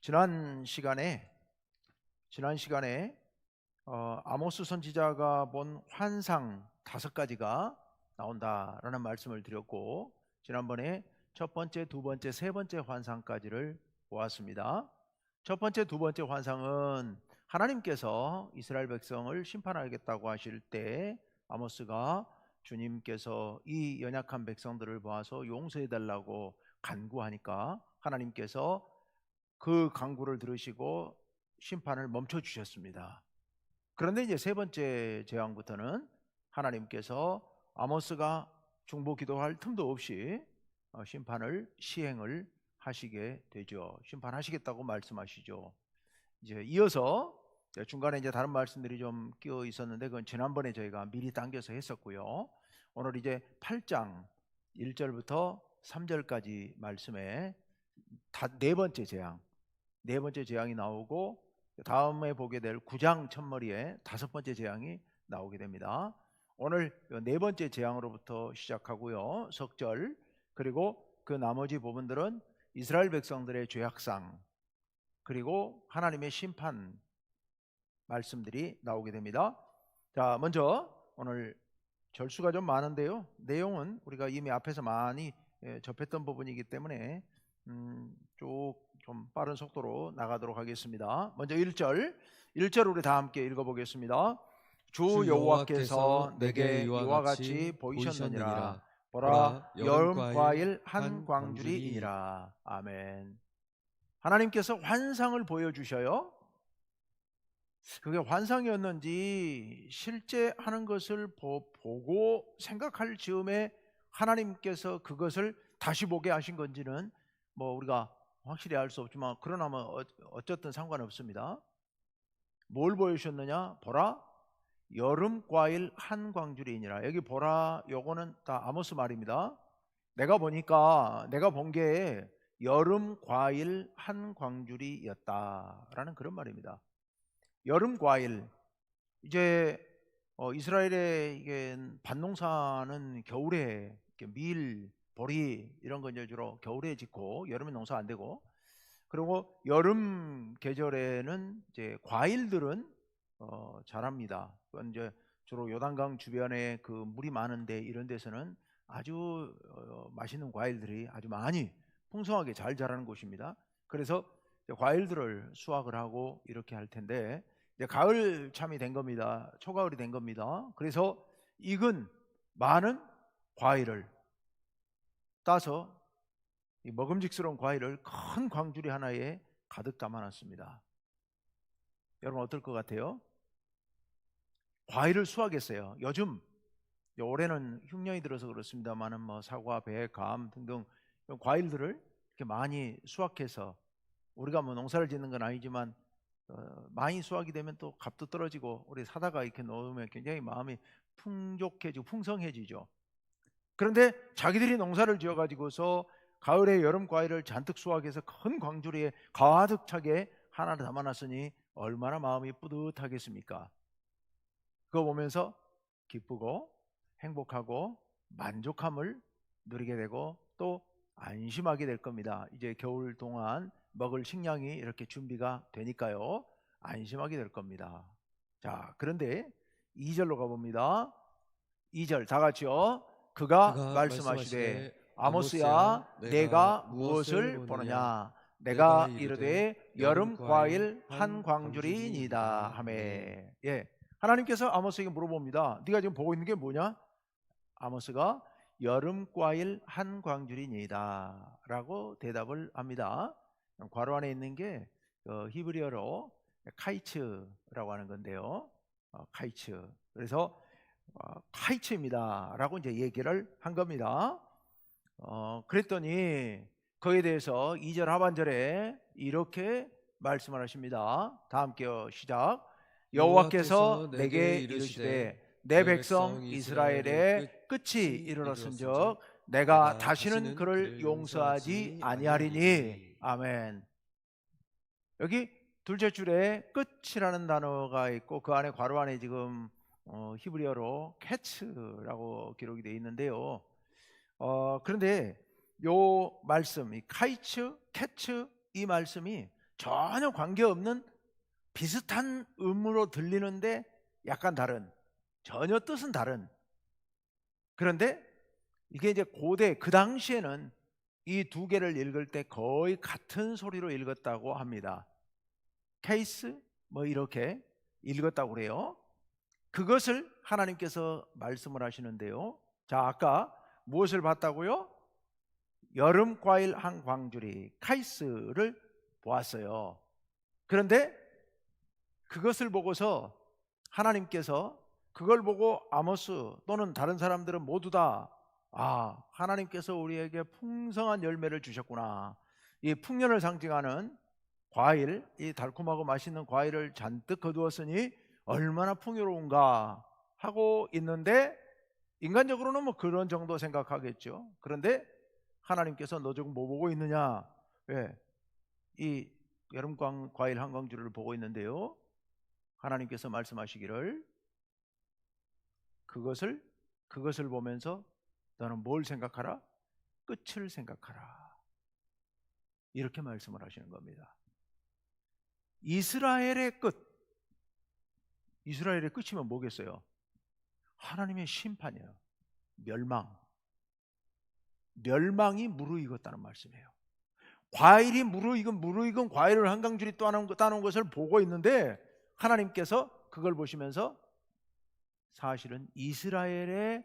지난 시간에 아모스 선지자가 본 환상 5가지가 나온다라는 말씀을 드렸고, 지난번에 첫 번째, 두 번째, 세 번째 환상까지를 보았습니다. 첫 번째, 두 번째 환상은 하나님께서 이스라엘 백성을 심판하겠다고 하실 때 아모스가 주님께서 이 연약한 백성들을 보아서 용서해 달라고 간구하니까 하나님께서 그 간구를 들으시고 심판을 멈춰 주셨습니다. 그런데 이제 세 번째 재앙부터는 하나님께서 아모스가 중보 기도할 틈도 없이 심판을 시행을 하시게 되죠. 심판하시겠다고 말씀하시죠. 이제 이어서 중간에 이제 다른 말씀들이 좀 끼어 있었는데 그건 지난번에 저희가 미리 당겨서 했었고요. 오늘 이제 8장 1절부터 3절까지 말씀에 네 번째 재앙이 나오고, 다음에 보게 될 9장 첫머리에 5번째 재앙이 나오게 됩니다. 오늘 네 번째 재앙으로부터 시작하고요. 석절, 그리고 그 나머지 부분들은 이스라엘 백성들의 죄악상, 그리고 하나님의 심판 말씀들이 나오게 됩니다. 자, 먼저 오늘 절수가 좀 많은데요, 내용은 우리가 이미 앞에서 많이 접했던 부분이기 때문에 좀 빠른 속도로 나가도록 하겠습니다. 먼저 1절 우리 다 함께 읽어보겠습니다. 주 여호와께서 내게 이와 같이 보이셨느니라. 보라, 여름 과일 한 광주리이니라. 아멘. 하나님께서 환상을 보여주셔요. 그게 환상이었는지 실제 하는 것을 보고 생각할 즈음에 하나님께서 그것을 다시 보게 하신 건지는 우리가 확실히 알 수 없지만, 그러나 어쨌든 상관없습니다. 뭘 보여주셨느냐? 보라, 여름 과일 한 광주리이니라. 여기 보라, 요거는 다 아모스 말입니다. 내가 본 게 여름 과일 한 광주리였다라는 그런 말입니다. 여름 과일, 이제 이스라엘의 이게 밭농사는 겨울에 밀, 보리 이런 건 이제 주로 겨울에 짓고 여름에 농사 안 되고, 그리고 여름 계절에는 이제 과일들은 자랍니다. 그건 이제 주로 요단강 주변에 그 물이 많은데 이런 데서는 아주 맛있는 과일들이 아주 많이 풍성하게 잘 자라는 곳입니다. 그래서 과일들을 수확을 하고 이렇게 할 텐데, 이제 가을 참이 된 겁니다. 초가을이 된 겁니다. 그래서 익은 많은 과일을 따서 이 먹음직스러운 과일을 큰 광주리 하나에 가득 담아놨습니다. 여러분 어떨 것 같아요? 과일을 수확했어요. 요즘 올해는 흉년이 들어서 그렇습니다만은 사과, 배, 감 등등 과일들을 이렇게 많이 수확해서, 우리가 농사를 짓는 건 아니지만 많이 수확이 되면 또 값도 떨어지고 우리 사다가 이렇게 놓으면 굉장히 마음이 풍족해지고 풍성해지죠. 그런데 자기들이 농사를 지어가지고서 가을에 여름 과일을 잔뜩 수확해서 큰 광주리에 가득 차게 하나를 담아놨으니 얼마나 마음이 뿌듯하겠습니까? 그거 보면서 기쁘고 행복하고 만족함을 누리게 되고 또 안심하게 될 겁니다. 이제 겨울 동안 먹을 식량이 이렇게 준비가 되니까요, 안심하게 될 겁니다. 자, 그런데 2절로 가봅니다. 2절 다 같이요. 그가 말씀하시되 아모스야, 내가 무엇을 보느냐? 내가 이르되 여름 과일 한 광주리이니이다 하매. 예, 하나님께서 아모스에게 물어봅니다. 네가 지금 보고 있는 게 뭐냐? 아모스가 여름 과일 한 광주리니이다 라고 대답을 합니다. 괄호 안에 있는 게 히브리어로 카이츠라고 하는 건데요, 카이츠. 그래서 카이츠입니다 라고 이제 얘기를 한 겁니다. 그랬더니 그에 대해서 2절 하반절에 이렇게 말씀을 하십니다. 다 함께요, 시작. 여호와께서 내게 이르시되 내 백성 이스라엘의 끝이 이르렀은즉 내가 다시는 그를 용서하지 아니하리니. 아멘. 여기 둘째 줄에 끝이라는 단어가 있고 그 안에 괄호 안에 지금 히브리어로 캐츠라고 기록이 되어 있는데요. 그런데 요 말씀, 이 카이츠, 캐츠, 이 말씀이 전혀 관계없는 비슷한 음으로 들리는데 약간 다른, 전혀 뜻은 다른. 그런데 이게 이제 고대 그 당시에는 이 두 개를 읽을 때 거의 같은 소리로 읽었다고 합니다. 케이스 뭐 이렇게 읽었다고 그래요. 그것을 하나님께서 말씀을 하시는데요. 자, 아까 무엇을 봤다고요? 여름 과일 한 광주리 카이스를 보았어요. 그런데 그것을 보고서 하나님께서 그걸 보고 아모스 또는 다른 사람들은 모두 다 하나님께서 우리에게 풍성한 열매를 주셨구나. 이 풍년을 상징하는 과일, 이 달콤하고 맛있는 과일을 잔뜩 거두었으니 얼마나 풍요로운가 하고 있는데, 인간적으로는 뭐 그런 정도 생각하겠죠. 그런데 하나님께서 너 지금 뭐 보고 있느냐? 왜? 이 여름 과일 한 광주를 보고 있는데요. 하나님께서 말씀하시기를 그것을 보면서 너는 뭘 생각하라? 끝을 생각하라. 이렇게 말씀을 하시는 겁니다. 이스라엘의 끝. 이스라엘의 끝이면 뭐겠어요? 하나님의 심판이에요. 멸망이 무르익었다는 말씀이에요. 과일이 무르익은 과일을 한 강줄이 따놓은 것을 보고 있는데, 하나님께서 그걸 보시면서 사실은 이스라엘의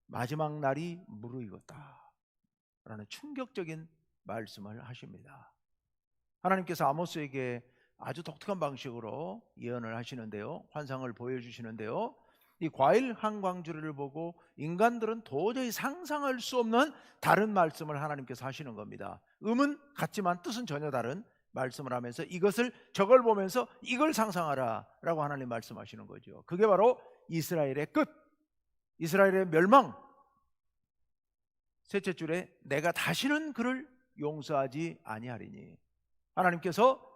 마지막 날이 무르익었다라는 충격적인 말씀을 하십니다. 하나님께서 아모스에게 아주 독특한 방식으로 예언을 하시는데요, 환상을 보여주시는데요, 이 과일 한 광주리를 보고 인간들은 도저히 상상할 수 없는 다른 말씀을 하나님께서 하시는 겁니다. 음은 같지만 뜻은 전혀 다른 말씀을 하면서 저걸 보면서 이걸 상상하라 라고 하나님 말씀하시는 거죠. 그게 바로 이스라엘의 끝, 이스라엘의 멸망. 셋째 줄에 내가 다시는 그를 용서하지 아니하리니, 하나님께서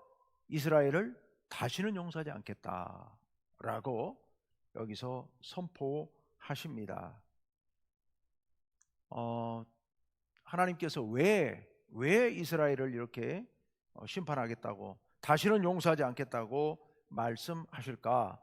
이스라엘을 다시는 용서하지 않겠다라고 여기서 선포하십니다. 하나님께서 왜 이스라엘을 이렇게 심판하겠다고, 다시는 용서하지 않겠다고 말씀하실까?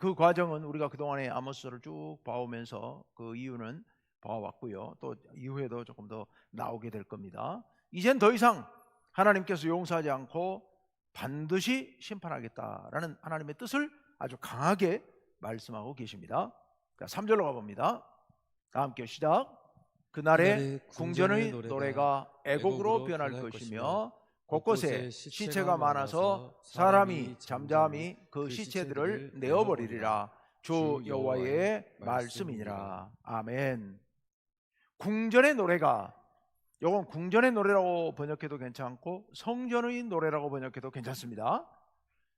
그 과정은 우리가 그동안에 아모스를 쭉 봐오면서 그 이유는 봐왔고요. 또 이후에도 조금 더 나오게 될 겁니다. 이젠 더 이상 하나님께서 용서하지 않고 반드시 심판하겠다라는 하나님의 뜻을 아주 강하게 말씀하고 계십니다. 3절로 가봅니다. 다 함께 시작. 그날에 궁전의 노래가 애곡으로 변할 것이며 곳곳에 시체가 많아서 사람이 잠잠히 그 시체들을 내어버리리라. 주 여호와의 말씀이니라. 아멘. 궁전의 노래가, 이건 궁전의 노래라고 번역해도 괜찮고 성전의 노래라고 번역해도 괜찮습니다.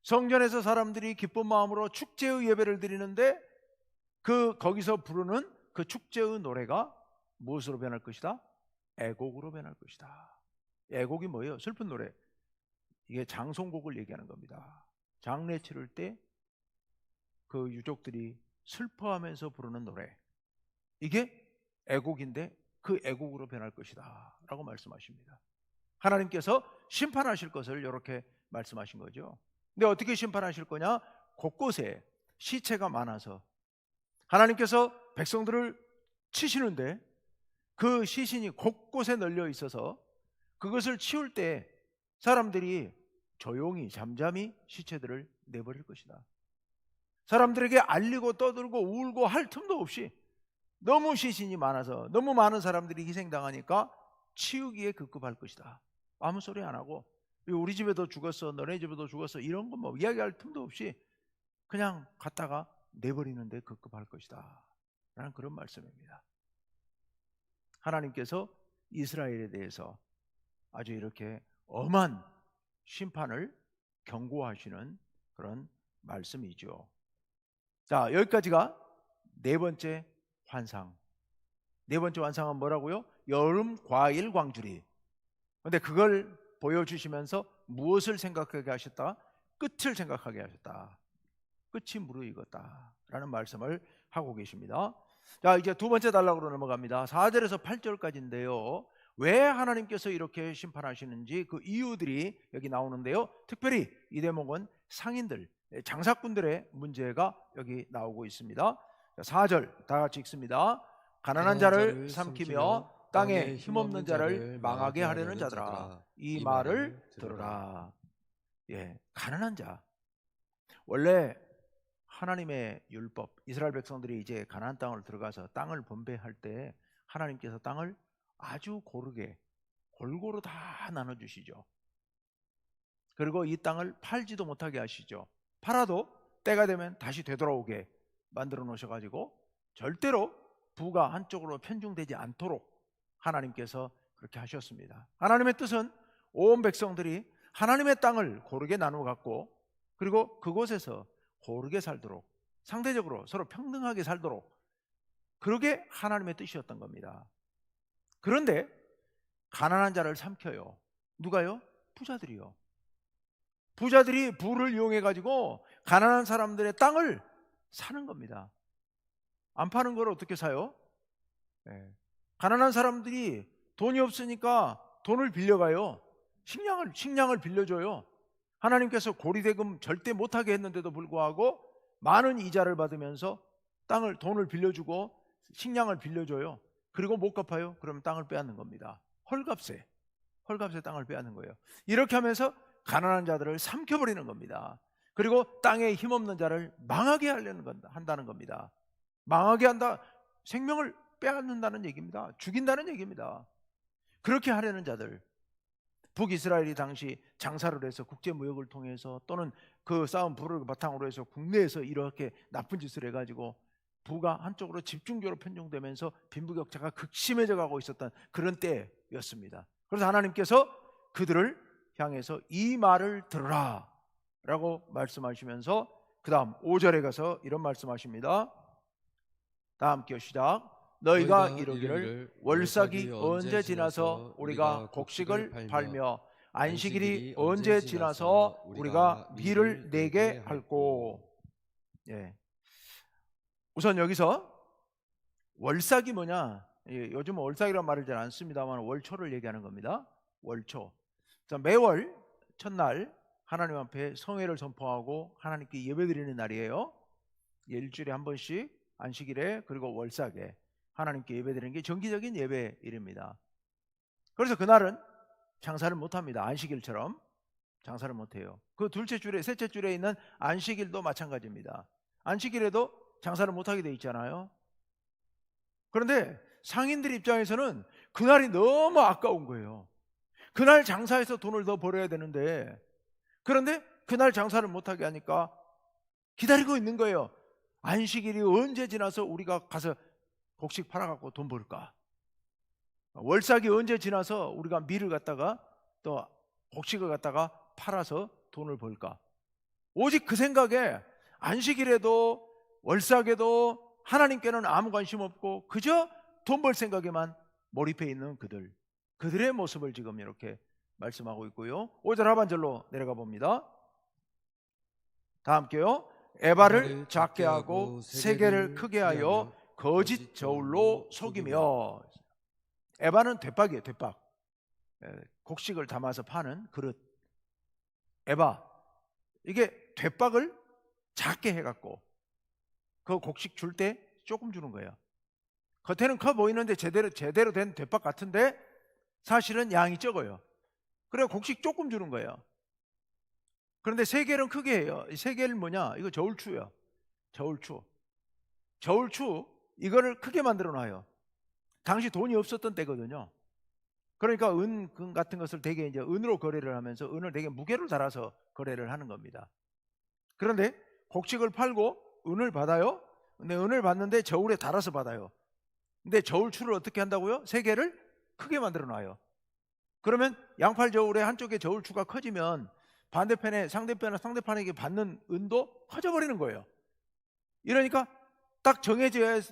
성전에서 사람들이 기쁜 마음으로 축제의 예배를 드리는데 거기서 부르는 그 축제의 노래가 무엇으로 변할 것이다? 애곡으로 변할 것이다. 애곡이 뭐예요? 슬픈 노래. 이게 장송곡을 얘기하는 겁니다. 장례 치를 때 그 유족들이 슬퍼하면서 부르는 노래, 이게 애곡인데 그 애곡으로 변할 것이다 라고 말씀하십니다. 하나님께서 심판하실 것을 이렇게 말씀하신 거죠. 근데 어떻게 심판하실 거냐? 곳곳에 시체가 많아서 하나님께서 백성들을 치시는데 그 시신이 곳곳에 널려 있어서 그것을 치울 때 사람들이 조용히 잠잠히 시체들을 내버릴 것이다. 사람들에게 알리고 떠들고 울고 할 틈도 없이 너무 시신이 많아서 너무 많은 사람들이 희생당하니까 치우기에 급급할 것이다. 아무 소리 안 하고 우리 집에도 죽었어, 너네 집에도 죽었어, 이런 거 뭐 이야기할 틈도 없이 그냥 갖다가 내버리는데 급급할 것이다 라는 그런 말씀입니다. 하나님께서 이스라엘에 대해서 아주 이렇게 엄한 심판을 경고하시는 그런 말씀이죠. 자, 여기까지가 네 번째 환상. 네 번째 환상은 뭐라고요? 여름 과일 광주리. 그런데 그걸 보여주시면서 무엇을 생각하게 하셨다? 끝을 생각하게 하셨다. 끝이 무르익었다 라는 말씀을 하고 계십니다. 자, 이제 두 번째 단락으로 넘어갑니다. 4절에서 8절까지인데요, 왜 하나님께서 이렇게 심판하시는지 그 이유들이 여기 나오는데요. 특별히 이 대목은 상인들, 장사꾼들의 문제가 여기 나오고 있습니다. 4절 다 같이 읽습니다. 가난한 자를 삼키며 땅에 힘없는 자를 망하게 하려는 자들아, 이 말을 들으라. 예, 가난한 자. 원래 하나님의 율법, 이스라엘 백성들이 이제 가나안 땅을 들어가서 땅을 분배할 때 하나님께서 땅을 아주 고르게 골고루 다 나눠주시죠. 그리고 이 땅을 팔지도 못하게 하시죠. 팔아도 때가 되면 다시 되돌아오게 만들어 놓으셔가지고 절대로 부가 한쪽으로 편중되지 않도록 하나님께서 그렇게 하셨습니다. 하나님의 뜻은 온 백성들이 하나님의 땅을 고르게 나누어 갖고 그리고 그곳에서 고르게 살도록, 상대적으로 서로 평등하게 살도록, 그러게 하나님의 뜻이었던 겁니다. 그런데 가난한 자를 삼켜요. 누가요? 부자들이요. 부자들이 부를 이용해 가지고 가난한 사람들의 땅을 사는 겁니다. 안 파는 걸 어떻게 사요? 가난한 사람들이 돈이 없으니까 돈을 빌려가요. 식량을 빌려줘요. 하나님께서 고리대금 절대 못하게 했는데도 불구하고 많은 이자를 받으면서 돈을 빌려주고 식량을 빌려줘요. 그리고 못 갚아요. 그러면 땅을 빼앗는 겁니다. 헐값에 땅을 빼앗는 거예요. 이렇게 하면서 가난한 자들을 삼켜버리는 겁니다. 그리고 땅에 힘없는 자를 망하게 한다는 겁니다. 망하게 한다, 생명을 빼앗는다는 얘기입니다. 죽인다는 얘기입니다. 그렇게 하려는 자들, 북이스라엘이 당시 장사를 해서 국제무역을 통해서 또는 그 쌓은 부를 바탕으로 해서 국내에서 이렇게 나쁜 짓을 해가지고 부가 한쪽으로 집중적으로 편중되면서 빈부격차가 극심해져 가고 있었던 그런 때였습니다. 그래서 하나님께서 그들을 향해서 이 말을 들으라 라고 말씀하시면서 그 다음 5절에 가서 이런 말씀하십니다. 다 함께 시작. 너희가 이르기를 월삭이 언제 지나서 우리가 곡식을 팔며 안식일이 언제 지나서 우리가 밀을 내게 할꼬. 예. 우선 여기서 월삭이 뭐냐? 요즘 월삭이라는 말을 잘 안 씁니다만 월초를 얘기하는 겁니다. 월초. 매월 첫날 하나님 앞에 성회를 선포하고 하나님께 예배드리는 날이에요. 일주일에 한 번씩 안식일에 그리고 월삭에 하나님께 예배드리는 게 정기적인 예배일입니다. 그래서 그날은 장사를 못합니다. 안식일처럼 장사를 못해요. 그 둘째 줄에 셋째 줄에 있는 안식일도 마찬가지입니다. 안식일에도 장사를 못하게 돼 있잖아요. 그런데 상인들 입장에서는 그날이 너무 아까운 거예요. 그날 장사해서 돈을 더 벌어야 되는데, 그런데 그날 장사를 못하게 하니까 기다리고 있는 거예요. 안식일이 언제 지나서 우리가 가서 곡식 팔아갖고 돈 벌까? 월삭이 언제 지나서 우리가 밀을 갖다가 또 곡식을 갖다가 팔아서 돈을 벌까? 오직 그 생각에 안식일에도 월삭에도 하나님께는 아무 관심 없고 그저 돈 벌 생각에만 몰입해 있는 그들의 모습을 지금 이렇게 말씀하고 있고요. 5절 하반절로 내려가 봅니다. 다 함께요. 에바를 작게 하고 세계를 크게 하여 거짓 저울로 속이며. 에바는 대박이에요. 대박. 곡식을 담아서 파는 그릇. 에바. 이게 대박을 작게 해갖고 그 곡식 줄 때 조금 주는 거예요. 겉에는 커 보이는데 제대로 된 대박 같은데 사실은 양이 적어요. 그래 곡식 조금 주는 거예요. 그런데 세겔은 크게 해요. 이 세겔은 뭐냐? 이거 저울추예요. 저울추 이거를 크게 만들어 놔요. 당시 돈이 없었던 때거든요. 그러니까 은 같은 것을 되게 이제 은으로 거래를 하면서 은을 되게 무게로 달아서 거래를 하는 겁니다. 그런데 곡식을 팔고 은을 받아요. 근데 은을 받는데 저울에 달아서 받아요. 근데 저울추를 어떻게 한다고요? 세 개를 크게 만들어 놔요. 그러면 양팔 저울에 한쪽에 저울추가 커지면 반대편에 상대편에게 받는 은도 커져버리는 거예요. 이러니까 딱 정해져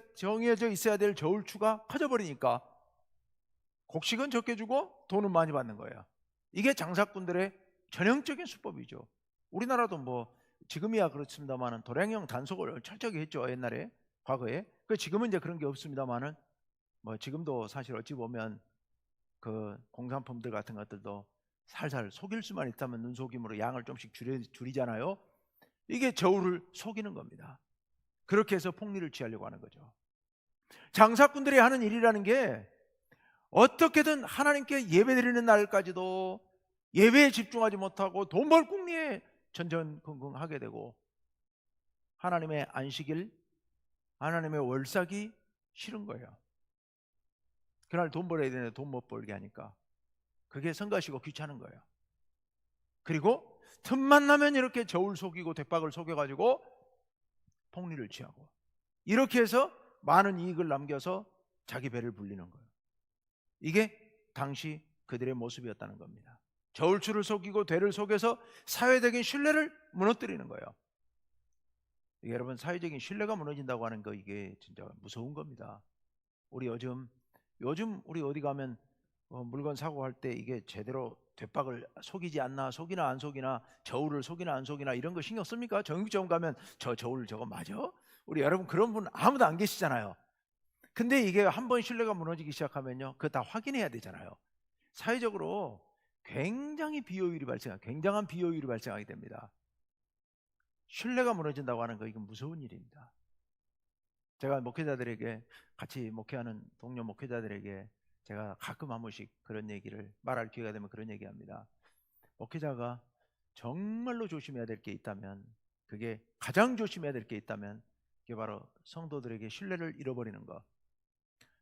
있어야 될 저울추가 커져버리니까 곡식은 적게 주고 돈은 많이 받는 거예요. 이게 장사꾼들의 전형적인 수법이죠. 우리나라도 뭐 지금이야 그렇습니다만은 도량형 단속을 철저하게 했죠. 옛날에 과거에. 지금은 이제 그런 게 없습니다만은 뭐 지금도 사실 어찌 보면 뭐 그런 게 있죠. 그런데 당시에는 그렇게 했던 겁니다. 그래서 하나님께서 이 말을 듣고 그 공산품들 같은 것들도 살살 속일 수만 있다면 눈속임으로 양을 좀씩 줄이잖아요. 이게 저울을 속이는 겁니다. 그렇게 해서 폭리를 취하려고 하는 거죠. 장사꾼들이 하는 일이라는 게 어떻게든 하나님께 예배드리는 날까지도 예배에 집중하지 못하고 돈 벌 궁리에 전전긍긍하게 되고, 하나님의 안식일, 하나님의 월삭이 싫은 거예요. 그날 돈 벌어야 되는데 돈 못 벌게 하니까 그게 성가시고 귀찮은 거예요. 그리고 틈만 나면 이렇게 저울 속이고 대박을 속여가지고 폭리를 취하고, 이렇게 해서 많은 이익을 남겨서 자기 배를 불리는 거예요. 이게 당시 그들의 모습이었다는 겁니다. 저울추를 속이고 되를 속여서 사회적인 신뢰를 무너뜨리는 거예요. 이게 여러분, 사회적인 신뢰가 무너진다고 하는 거, 이게 진짜 무서운 겁니다. 우리 요즘 우리 어디 가면 물건 사고 할 때 이게 제대로 대박을 속이지 않나, 속이나 안 속이나, 저울을 속이나 안 속이나 이런 거 신경 씁니까? 정육점 가면 저 저울 저거 맞아? 우리 여러분 그런 분 아무도 안 계시잖아요. 근데 이게 한번 신뢰가 무너지기 시작하면요, 그거 다 확인해야 되잖아요. 사회적으로 굉장한 비효율이 발생하게 됩니다. 신뢰가 무너진다고 하는 거, 이건 무서운 일입니다. 제가 목회자들에게, 같이 목회하는 동료 목회자들에게 제가 가끔 한 번씩 그런 얘기를 말할 기회가 되면 그런 얘기합니다. 목회자가 정말로 조심해야 될 게 있다면, 그게 가장 조심해야 될 게 있다면 그게 바로 성도들에게 신뢰를 잃어버리는 것.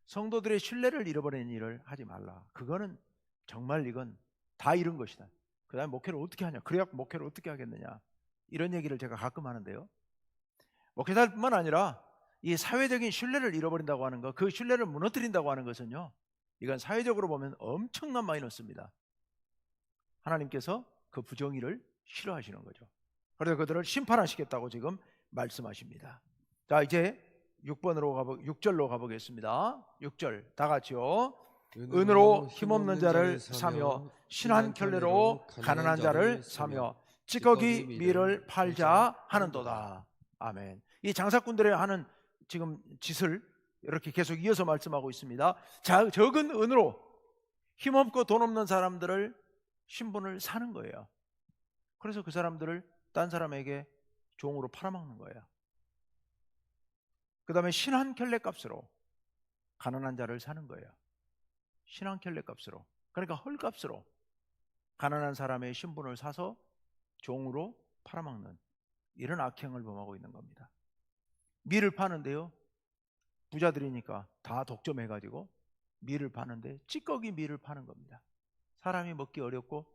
성도들의 신뢰를 잃어버리는 일을 하지 말라. 그거는 정말 이건 다 잃은 것이다. 그 다음에 목회를 어떻게 하냐, 그래야 목회를 어떻게 하겠느냐, 이런 얘기를 제가 가끔 하는데요, 목회자뿐만 아니라 이 사회적인 신뢰를 잃어버린다고 하는 것, 그 신뢰를 무너뜨린다고 하는 것은요, 이건 사회적으로 보면 엄청난 마이너스입니다. 하나님께서 그 부정의를 싫어하시는 거죠. 그래서 그들을 심판하시겠다고 지금 말씀하십니다. 자, 이제 6절로 가보겠습니다. 6절 다 같이요. 은으로 힘없는 자를 사며 신한 켤레로 가난한 자를 사며 찌꺼기 밀을 팔자 하는도다. 아멘. 이 장사꾼들의 하는 지금 짓을 이렇게 계속 이어서 말씀하고 있습니다. 자, 적은 은으로 힘없고 돈 없는 사람들을, 신분을 사는 거예요. 그래서 그 사람들을 딴 사람에게 종으로 팔아먹는 거예요. 그 다음에 신한 켤레 값으로 가난한 자를 사는 거예요. 신한 켤레 값으로, 그러니까 헐값으로 가난한 사람의 신분을 사서 종으로 팔아먹는 이런 악행을 범하고 있는 겁니다. 밀을 파는데요, 부자들이니까 다 독점해가지고 밀을 파는데 찌꺼기 밀을 파는 겁니다. 사람이 먹기 어렵고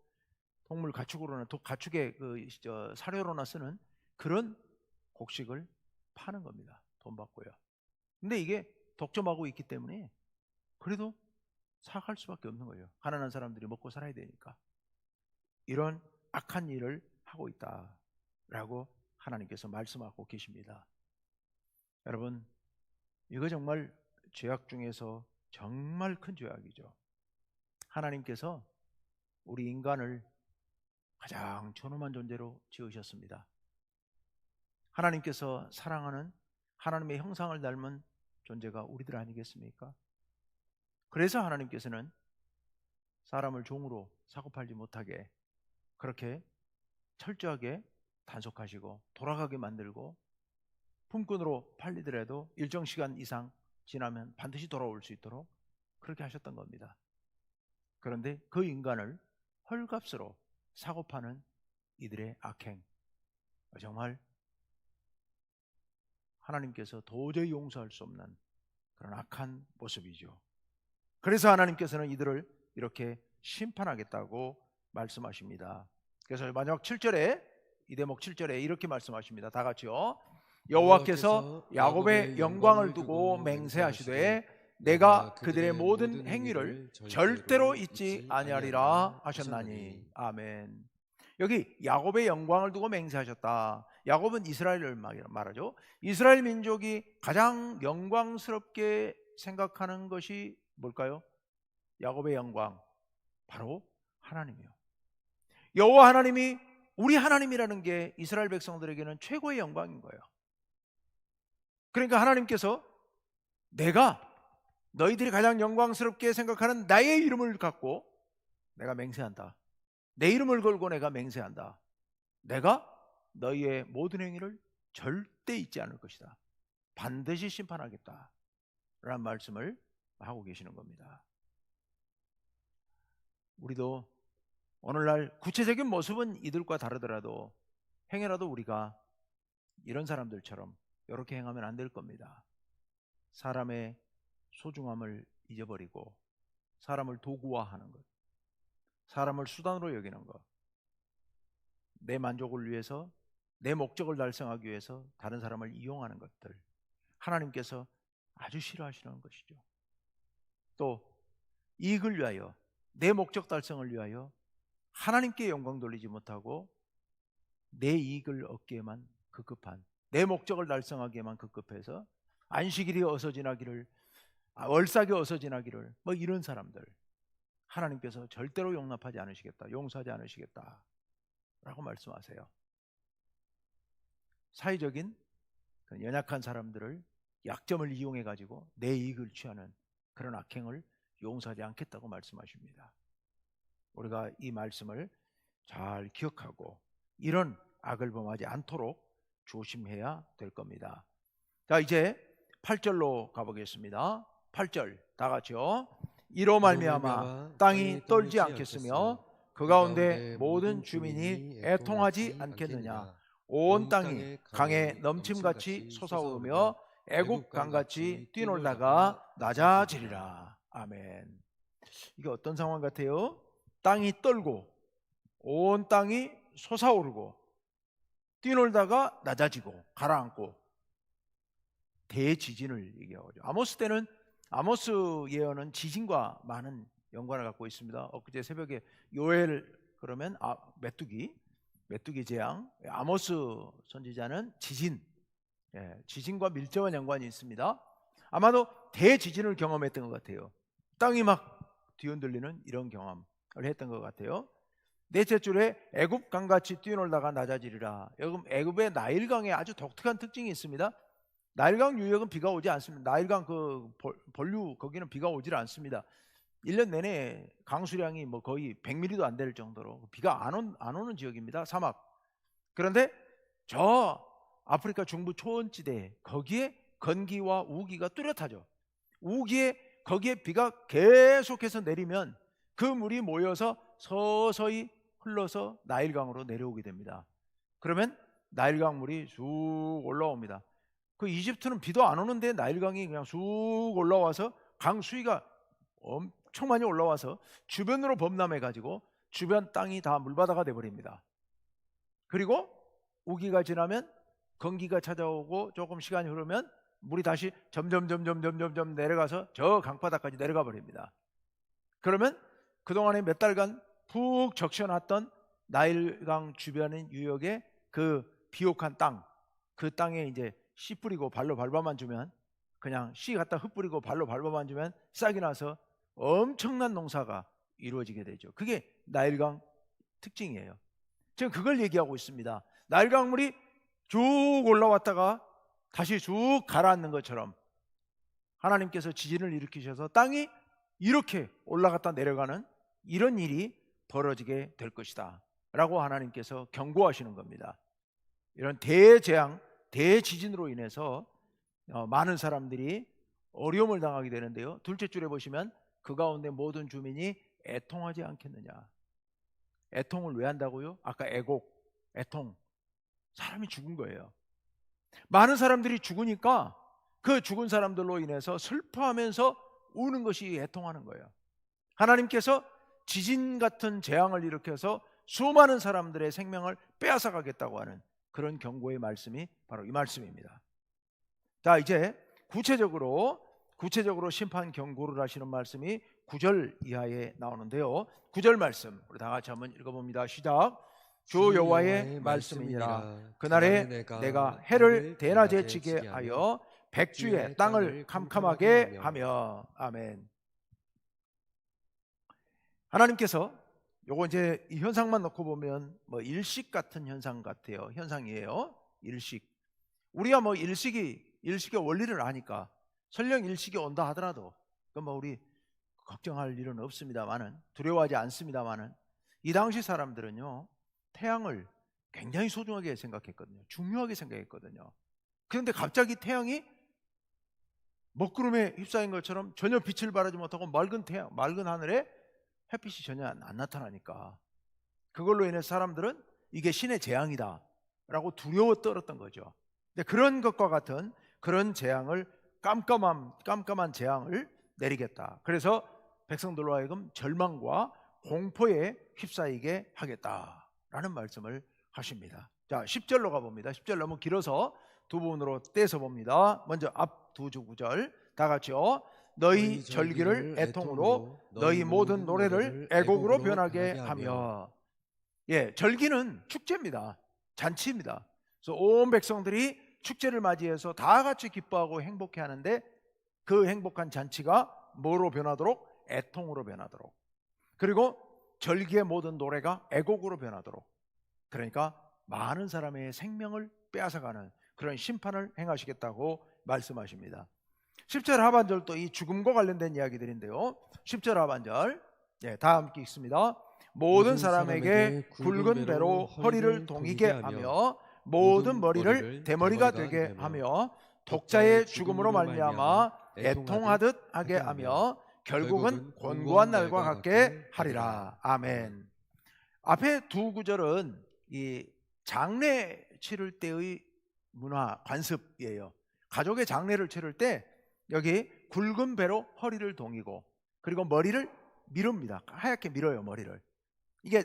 동물 가축으로는, 가축의 사료로나 쓰는 그런 곡식을 파는 겁니다. 돈 받고요. 근데 이게 독점하고 있기 때문에 그래도 사갈 수밖에 없는 거예요. 가난한 사람들이 먹고 살아야 되니까. 이런 악한 일을 하고 있다라고 하나님께서 말씀하고 계십니다. 여러분, 이거 정말 죄악 중에서 정말 큰 죄악이죠. 하나님께서 우리 인간을 가장 존엄한 존재로 지으셨습니다. 하나님께서 사랑하는, 하나님의 형상을 닮은 존재가 우리들 아니겠습니까? 그래서 하나님께서는 사람을 종으로 사고팔지 못하게 그렇게 철저하게 단속하시고 돌아가게 만들고, 품꾼으로 팔리더라도 일정 시간 이상 지나면 반드시 돌아올 수 있도록 그렇게 하셨던 겁니다. 그런데 그 인간을 헐값으로 사고파는 이들의 악행, 정말 하나님께서 도저히 용서할 수 없는 그런 악한 모습이죠. 그래서 하나님께서는 이들을 이렇게 심판하겠다고 말씀하십니다. 그래서 마지막 7절에, 이 대목 7절에 이렇게 말씀하십니다. 다 같이요. 여호와께서 야곱의 영광을 두고 맹세하시되 내가 그들의 모든 행위를 절대로 잊지 아니하리라 하셨나니. 아멘. 여기 야곱의 영광을 두고 맹세하셨다. 야곱은 이스라엘을 말하죠. 이스라엘 민족이 가장 영광스럽게 생각하는 것이 뭘까요? 야곱의 영광, 바로 하나님이요. 여호와 하나님이, 우리 하나님이라는 게 이스라엘 백성들에게는 최고의 영광인 거예요. 그러니까 하나님께서 내가 너희들이 가장 영광스럽게 생각하는 나의 이름을 갖고 내가 맹세한다. 내 이름을 걸고 내가 맹세한다. 내가 너희의 모든 행위를 절대 잊지 않을 것이다. 반드시 심판하겠다 라는 말씀을 하고 계시는 겁니다. 우리도 오늘날 구체적인 모습은 이들과 다르더라도 행여라도 우리가 이런 사람들처럼 이렇게 행하면 안 될 겁니다. 사람의 소중함을 잊어버리고 사람을 도구화하는 것, 사람을 수단으로 여기는 것, 내 만족을 위해서, 내 목적을 달성하기 위해서 다른 사람을 이용하는 것들, 하나님께서 아주 싫어하시는 것이죠. 또 이익을 위하여, 내 목적 달성을 위하여 하나님께 영광 돌리지 못하고 내 이익을 얻기에만 급급한, 내 목적을 달성하기에만 급급해서 안식일이 어서 지나기를, 월삭이 어서 지나기를, 뭐 이런 사람들 하나님께서 절대로 용납하지 않으시겠다, 용서하지 않으시겠다 라고 말씀하세요. 사회적인 연약한 사람들을, 약점을 이용해 가지고 내 이익을 취하는 그런 악행을 용서하지 않겠다고 말씀하십니다. 우리가 이 말씀을 잘 기억하고 이런 악을 범하지 않도록 조심해야 될 겁니다. 자, 이제 8절로 가보겠습니다. 8절 다 같이요. 이로 말미암아 땅이 떨지 않겠으며 그 가운데 모든 주민이 애통하지 않겠느냐. 온 땅이 강에 넘침같이 솟아오르며 애국 강같이 뛰놀다가 낮아지리라. 아멘. 이게 어떤 상황 같아요? 땅이 떨고 온 땅이 솟아오르고 뛰놀다가 낮아지고 가라앉고 대지진을 얘기하죠. 아모스 때는, 아모스 예언은 지진과 많은 연관을 갖고 있습니다. 엊그제 새벽에 요엘 그러면 메뚜기 재앙, 아모스 선지자는 지진, 지진과 밀접한 연관이 있습니다. 아마도 대지진을 경험했던 것 같아요. 땅이 막 뒤흔들리는 이런 경험을 했던 것 같아요. 넷째 줄에 애굽 강같이 뛰놀다가 낮아지리라. 여러분, 애굽의 나일강에 아주 독특한 특징이 있습니다. 나일강 유역은 비가 오지 않습니다. 나일강 그 본류 거기는 비가 오질 않습니다. 1년 내내 강수량이 뭐 거의 100mm도 안 될 정도로 비가 안 오는 지역입니다. 사막. 그런데 저 아프리카 중부 초원지대 거기에 건기와 우기가 뚜렷하죠. 우기에 거기에 비가 계속해서 내리면 그 물이 모여서 서서히 흘러서 나일강으로 내려오게 됩니다. 그러면 나일강 물이 쑥 올라옵니다. 그 이집트는 비도 안 오는데 나일강이 그냥 쑥 올라와서 강 수위가 엄청 많이 올라와서 주변으로 범람해 가지고 주변 땅이 다 물바다가 돼버립니다. 그리고 우기가 지나면 건기가 찾아오고 조금 시간이 흐르면 물이 다시 점점 내려가서 저 강바닥까지 내려가 버립니다. 그러면 그동안에 몇 달간 푹 적셔놨던 나일강 주변의 유역의 그 비옥한 땅, 그 땅에 이제 씨 뿌리고 발로 밟아만 주면, 그냥 씨 갖다 흩뿌리고 발로 밟아만 주면 싹이 나서 엄청난 농사가 이루어지게 되죠. 그게 나일강 특징이에요. 지금 그걸 얘기하고 있습니다. 나일강 물이 쭉 올라왔다가 다시 쭉 가라앉는 것처럼 하나님께서 지진을 일으키셔서 땅이 이렇게 올라갔다 내려가는 이런 일이 벌어지게 될 것이다 라고 하나님께서 경고하시는 겁니다. 이런 대재앙, 대지진으로 인해서 많은 사람들이 어려움을 당하게 되는데요. 둘째 줄에 보시면 그 가운데 모든 주민이 애통하지 않겠느냐. 애통을 왜 한다고요? 아까 애통. 사람이 죽은 거예요. 많은 사람들이 죽으니까 그 죽은 사람들로 인해서 슬퍼하면서 우는 것이 애통하는 거예요. 하나님께서 지진 같은 재앙을 일으켜서 수많은 사람들의 생명을 빼앗아 가겠다고 하는 그런 경고의 말씀이 바로 이 말씀입니다. 자, 이제 구체적으로 심판 경고를 하시는 말씀이 9절 이하에 나오는데요. 9절 말씀 우리 다 같이 한번 읽어봅니다. 시작. 주 여호와의 말씀이니라. 그날에 내가 해를 대낮에 지게 하여 백주의 땅을 캄캄하게 하며. 아멘. 하나님께서 요거 이제 이 현상만 놓고 보면 뭐 일식 같은 현상 같아요. 현상이에요. 일식. 우리가 뭐 일식의 원리를 아니까 설령 일식이 온다 하더라도 뭐 우리 걱정할 일은 없습니다만은, 두려워하지 않습니다만은, 이 당시 사람들은요 태양을 굉장히 소중하게 생각했거든요. 중요하게 생각했거든요. 그런데 갑자기 태양이 먹구름에 휩싸인 것처럼 전혀 빛을 발하지 못하고 맑은 하늘에 햇빛이 전혀 안 나타나니까, 그걸로 인해 사람들은 이게 신의 재앙이다 라고 두려워 떨었던 거죠. 근데 그런 것과 같은 그런 재앙을, 깜깜한 재앙을 내리겠다. 그래서 백성들로 하여금 절망과 공포에 휩싸이게 하겠다라는 말씀을 하십니다. 자, 10절로 가봅니다. 10절 너무 길어서 두 부분으로 떼서 봅니다. 먼저 앞 두 구절 다 같이요. 너희 절기를 애통으로, 너희 모든 노래를 애곡으로 변하게 하며. 예, 절기는 축제입니다. 잔치입니다. 그래서 온 백성들이 축제를 맞이해서 다 같이 기뻐하고 행복해 하는데, 그 행복한 잔치가 뭐로 변하도록? 애통으로 변하도록. 그리고 절기의 모든 노래가 애곡으로 변하도록. 그러니까 많은 사람의 생명을 빼앗아가는 그런 심판을 행하시겠다고 말씀하십니다. 10절 하반절도 이 죽음과 관련된 이야기들인데요. 10절 하반절, 예, 다 함께 읽습니다. 모든 사람에게 굵은 배로 허리를 동이게 하며 모든 머리를 대머리가 되게 하며 독자의 죽음으로 말미암아 애통하듯 하게 하며 결국은 곤고한 날과 같게 하리라. 아멘. 앞에 두 구절은 이 장례 치를 때의 문화 관습이에요. 가족의 장례를 치를 때 여기 굵은 배로 허리를 동이고, 그리고 머리를 미릅니다. 하얗게 밀어요, 머리를. 이게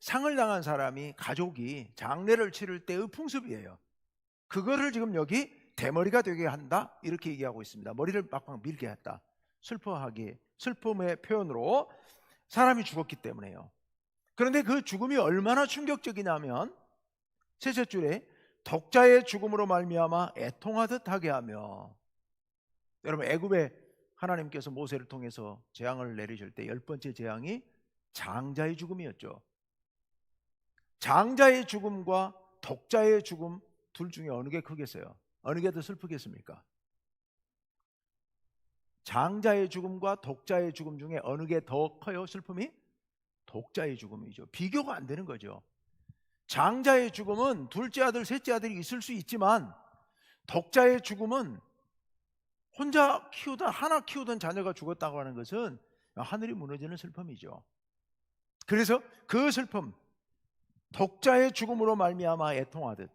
상을 당한 사람이, 가족이 장례를 치를 때의 풍습이에요. 그거를 지금 여기 대머리가 되게 한다 이렇게 얘기하고 있습니다. 머리를 빡빡 밀게 했다. 슬픔의 표현으로 사람이 죽었기 때문에요. 그런데 그 죽음이 얼마나 충격적이냐면 셋째 줄에 독자의 죽음으로 말미암아 애통하듯 하게 하며. 여러분, 애굽에 하나님께서 모세를 통해서 재앙을 내리실 때 10번째 재앙이 장자의 죽음이었죠. 장자의 죽음과 독자의 죽음 둘 중에 어느 게 크겠어요? 어느 게 더 슬프겠습니까? 장자의 죽음과 독자의 죽음 중에 어느 게 더 커요, 슬픔이? 독자의 죽음이죠. 비교가 안 되는 거죠. 장자의 죽음은 둘째 아들, 셋째 아들이 있을 수 있지만, 독자의 죽음은 하나 키우던 자녀가 죽었다고 하는 것은 하늘이 무너지는 슬픔이죠. 그래서 그 슬픔, 독자의 죽음으로 말미암아 애통하듯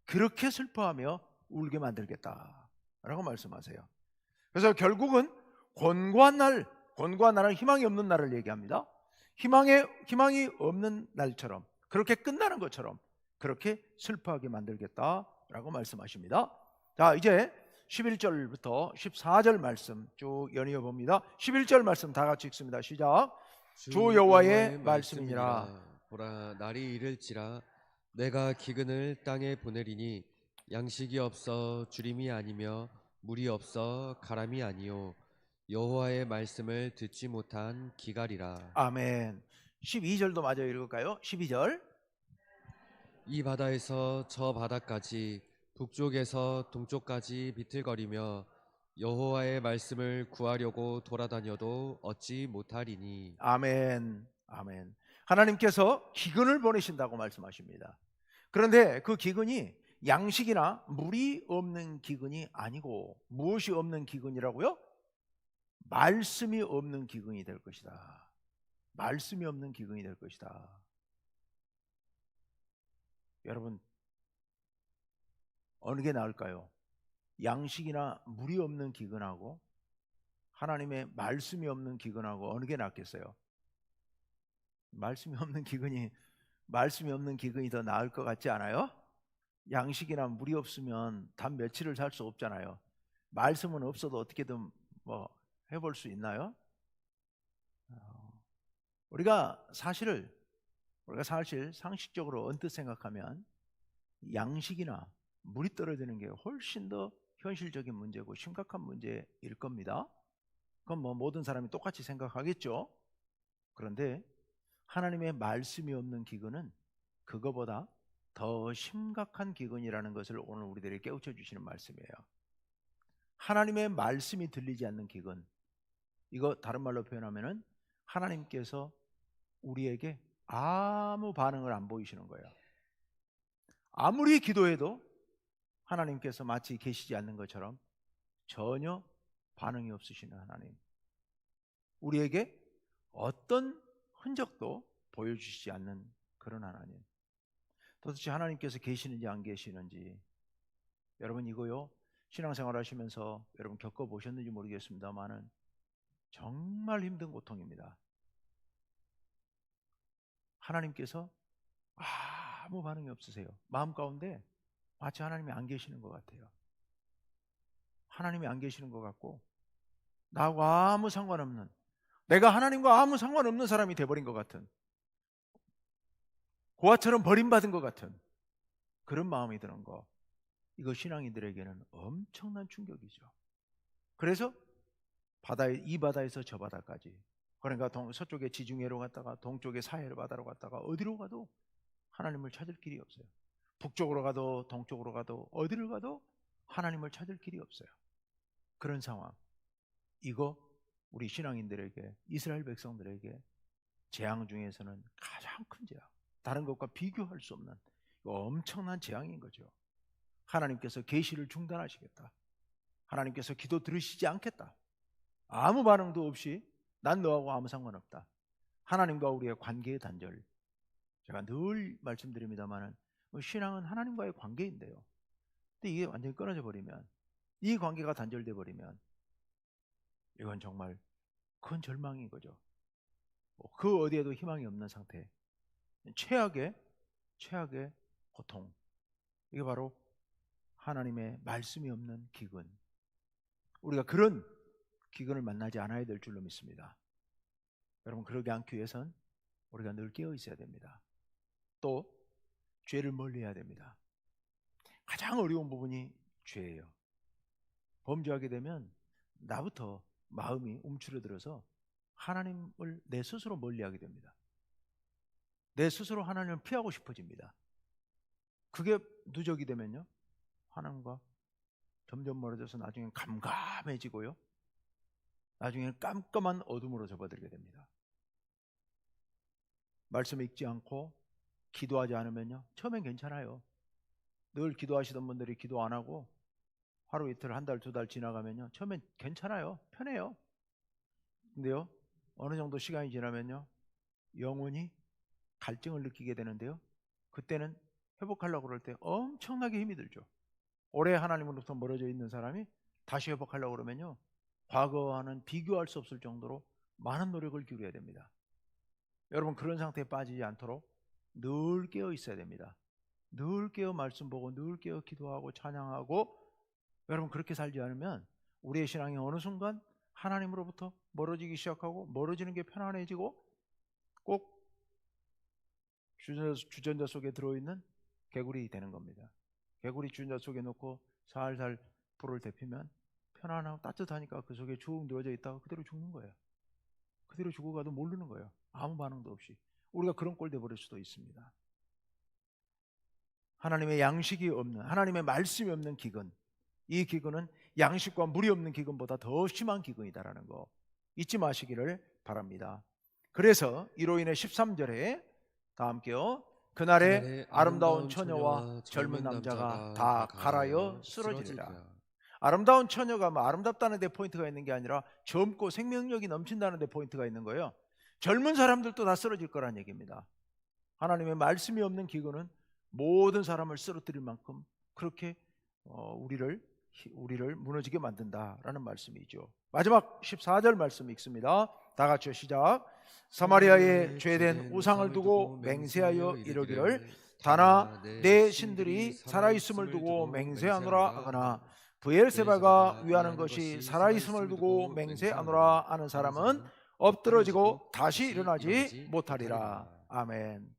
그렇게 슬퍼하며 울게 만들겠다라고 말씀하세요. 그래서 결국은 곤고한 날은 희망이 없는 날을 얘기합니다. 희망이 없는 날처럼, 그렇게 끝나는 것처럼 그렇게 슬퍼하게 만들겠다라고 말씀하십니다. 자, 이제 11절부터 14절 말씀 쭉 연이어 봅니다. 11절 말씀 다 같이 읽습니다. 시작. 주 여호와의 말씀이니라. 보라, 날이 이를지라 내가 기근을 땅에 보내리니 양식이 없어 주림이 아니며 물이 없어 가람이 아니요 여호와의 말씀을 듣지 못한 기갈이라. 아멘. 12절도 마저 읽을까요? 12절. 이 바다에서 저 바다까지, 북쪽에서 동쪽까지 비틀거리며 여호와의 말씀을 구하려고 돌아다녀도 얻지 못하리니. 아멘. 아멘. 하나님께서 기근을 보내신다고 말씀하십니다. 그런데 그 기근이 양식이나 물이 없는 기근이 아니고, 무엇이 없는 기근이라고요? 말씀이 없는 기근이 될 것이다. 말씀이 없는 기근이 될 것이다. 여러분, 어느 게 나을까요? 양식이나 물이 없는 기근하고 하나님의 말씀이 없는 기근하고 어느 게 낫겠어요? 말씀이 없는 기근이 더 나을 것 같지 않아요? 양식이나 물이 없으면 단 며칠을 살 수 없잖아요. 말씀은 없어도 어떻게든 뭐 해볼 수 있나요? 우리가 사실 상식적으로 언뜻 생각하면 양식이나 물이 떨어지는 게 훨씬 더 현실적인 문제고 심각한 문제일 겁니다. 그건 뭐 모든 사람이 똑같이 생각하겠죠. 그런데 하나님의 말씀이 없는 기근은 그거보다 더 심각한 기근이라는 것을 오늘 우리들에게 깨우쳐 주시는 말씀이에요. 하나님의 말씀이 들리지 않는 기근, 이거 다른 말로 표현하면은 하나님께서 우리에게 아무 반응을 안 보이시는 거예요. 아무리 기도해도 하나님께서 마치 계시지 않는 것처럼 전혀 반응이 없으시는 하나님. 우리에게 어떤 흔적도 보여주시지 않는 그런 하나님. 도대체 하나님께서 계시는지 안 계시는지, 여러분 이거요, 신앙생활 하시면서 여러분 겪어보셨는지 모르겠습니다만은 정말 힘든 고통입니다. 하나님께서 아무 반응이 없으세요. 마음 가운데 마치 하나님이 안 계시는 것 같아요. 하나님이 안 계시는 것 같고, 나하고 아무 상관없는, 내가 하나님과 아무 상관없는 사람이 돼버린 것 같은, 고아처럼 버림받은 것 같은 그런 마음이 드는 거, 이거 신앙인들에게는 엄청난 충격이죠. 그래서 이 바다에서 저 바다까지, 그러니까 서쪽에 지중해로 갔다가 동쪽에 사해를 바다로 갔다가 어디로 가도 하나님을 찾을 길이 없어요. 북쪽으로 가도 동쪽으로 가도 어디를 가도 하나님을 찾을 길이 없어요. 그런 상황, 이거 우리 신앙인들에게, 이스라엘 백성들에게 재앙 중에서는 가장 큰 재앙, 다른 것과 비교할 수 없는 엄청난 재앙인 거죠. 하나님께서 계시를 중단하시겠다, 하나님께서 기도 들으시지 않겠다, 아무 반응도 없이 난 너하고 아무 상관없다, 하나님과 우리의 관계의 단절. 제가 늘 말씀드립니다만은 신앙은 하나님과의 관계인데요, 근데 이게 완전히 끊어져 버리면, 이 관계가 단절돼 버리면 이건 정말 큰 절망인 거죠. 그 어디에도 희망이 없는 상태, 최악의 고통. 이게 바로 하나님의 말씀이 없는 기근. 우리가 그런 기근을 만나지 않아야 될 줄로 믿습니다. 여러분, 그러지 않기 위해선 우리가 늘 깨어 있어야 됩니다. 또 죄를 멀리해야 됩니다. 가장 어려운 부분이 죄예요. 범죄하게 되면 나부터 마음이 움츠러들어서 하나님을 내 스스로 멀리하게 됩니다. 내 스스로 하나님을 피하고 싶어집니다. 그게 누적이 되면요, 하나님과 점점 멀어져서 나중엔 감감해지고요, 나중에는 깜깜한 어둠으로 접어들게 됩니다. 말씀 읽지 않고 기도하지 않으면요, 처음엔 괜찮아요. 늘 기도하시던 분들이 기도 안 하고 하루 이틀, 한 달, 두 달 지나가면요, 처음엔 괜찮아요. 편해요. 근데요, 어느 정도 시간이 지나면요, 영혼이 갈증을 느끼게 되는데요, 그때는 회복하려고 그럴 때 엄청나게 힘이 들죠. 오래 하나님으로부터 멀어져 있는 사람이 다시 회복하려고 그러면요, 과거와는 비교할 수 없을 정도로 많은 노력을 기울여야 됩니다. 여러분, 그런 상태에 빠지지 않도록 늘 깨어 있어야 됩니다. 늘 깨어 말씀 보고, 늘 깨어 기도하고 찬양하고. 여러분, 그렇게 살지 않으면 우리의 신앙이 어느 순간 하나님으로부터 멀어지기 시작하고, 멀어지는 게 편안해지고, 꼭 주전자 속에 들어있는 개구리 되는 겁니다. 개구리 주전자 속에 넣고 살살 불을 데피면 편안하고 따뜻하니까 그 속에 쭉 누워져 있다가 그대로 죽는 거예요. 그대로 죽어가도 모르는 거예요. 아무 반응도 없이. 우리가 그런 꼴 돼버릴 수도 있습니다. 하나님의 양식이 없는, 하나님의 말씀이 없는 기근, 이 기근은 양식과 물이 없는 기근보다 더 심한 기근이다라는 거 잊지 마시기를 바랍니다. 그래서 이로 인해 13절에 다 함께요, 그날에 아름다운 처녀와 젊은 남자가 다 갈아여 쓰러지리라. 아름다운 처녀가 아름답다는 데 포인트가 있는 게 아니라 젊고 생명력이 넘친다는 데 포인트가 있는 거예요. 젊은 사람들도 다 쓰러질 거란 얘기입니다. 하나님의 말씀이 없는 기근은 모든 사람을 쓰러뜨릴 만큼 그렇게 우리를 무너지게 만든다라는 말씀이죠. 마지막 14절 말씀 읽습니다. 다 같이요, 시작. 사마리아에 죄된 우상을 두고 맹세하여 이르기를 다나 내 신들이 살아있음을 두고 맹세하노라 하거나 브엘세바가 위하는 것이 살아있음을 두고 맹세하노라 하는 사람은 엎드러지고 다시 일어나지 못하리라. 아멘.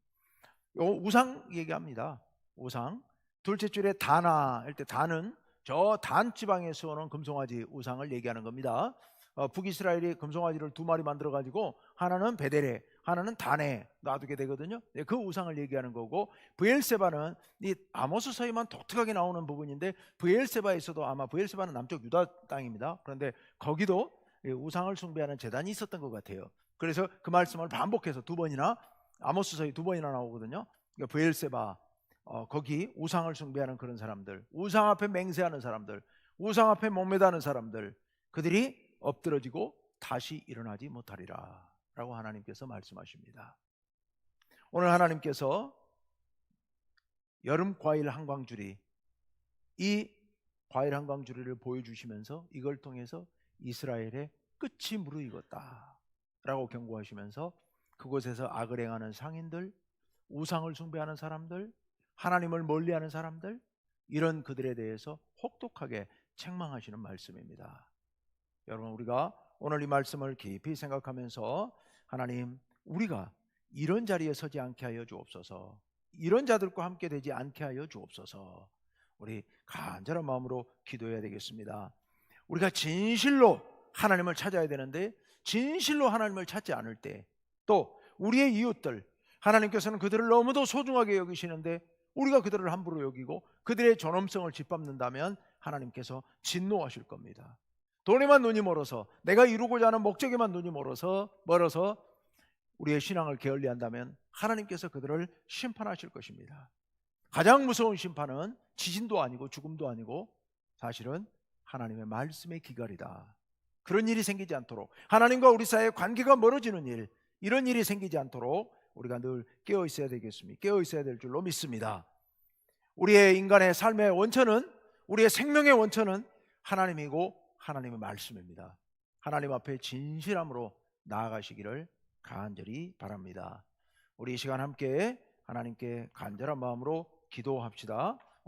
우상 얘기합니다. 우상. 둘째 줄에 다나 할 때, 다는 저 단 지방에서 오는 금송아지 우상을 얘기하는 겁니다. 북이스라엘이 금송아지를 두 마리 만들어 가지고 하나는 베델에, 하나는 단에 놔두게 되거든요. 그 우상을 얘기하는 거고, 브엘세바는 이 아모스서에만 독특하게 나오는 부분인데, 브엘세바에서도, 아마 브엘세바는 남쪽 유다 땅입니다. 그런데 거기도 우상을 숭배하는 제단이 있었던 것 같아요. 그래서 그 말씀을 반복해서 2번이나 아모스서에 2번이나 나오거든요. 그러니까 브엘세바, 거기 우상을 숭배하는 그런 사람들, 우상 앞에 맹세하는 사람들, 우상 앞에 목매다는 사람들, 그들이 엎드러지고 다시 일어나지 못하리라 라고 하나님께서 말씀하십니다. 오늘 하나님께서 여름 과일 한광주리, 이 과일 한광주리를 보여주시면서 이걸 통해서 이스라엘의 끝이 무르익었다 라고 경고하시면서 그곳에서 악을 행하는 상인들, 우상을 숭배하는 사람들, 하나님을 멀리하는 사람들, 이런 그들에 대해서 혹독하게 책망하시는 말씀입니다. 여러분, 우리가 오늘 이 말씀을 깊이 생각하면서 하나님, 우리가 이런 자리에 서지 않게 하여 주옵소서, 이런 자들과 함께 되지 않게 하여 주옵소서, 우리 간절한 마음으로 기도해야 되겠습니다. 우리가 진실로 하나님을 찾아야 되는데 진실로 하나님을 찾지 않을 때, 또 우리의 이웃들, 하나님께서는 그들을 너무도 소중하게 여기시는데 우리가 그들을 함부로 여기고 그들의 존엄성을 짓밟는다면 하나님께서 진노하실 겁니다. 돈에만 눈이 멀어서, 내가 이루고자 하는 목적에만 눈이 멀어서 우리의 신앙을 게을리한다면 하나님께서 그들을 심판하실 것입니다. 가장 무서운 심판은 지진도 아니고 죽음도 아니고 사실은 하나님의 말씀의 기갈이다. 그런 일이 생기지 않도록, 하나님과 우리 사이의 관계가 멀어지는 일, 이런 일이 생기지 않도록 우리가 늘 깨어 있어야 되겠습니다. 깨어 있어야 될 줄로 믿습니다. 우리의 인간의 삶의 원천은, 우리의 생명의 원천은 하나님이고 하나님의 말씀입니다. 하나님 앞에 진실함으로 나아가시기를 간절히 바랍니다. 우리 이 시간 함께 하나님께 간절한 마음으로 기도합시다.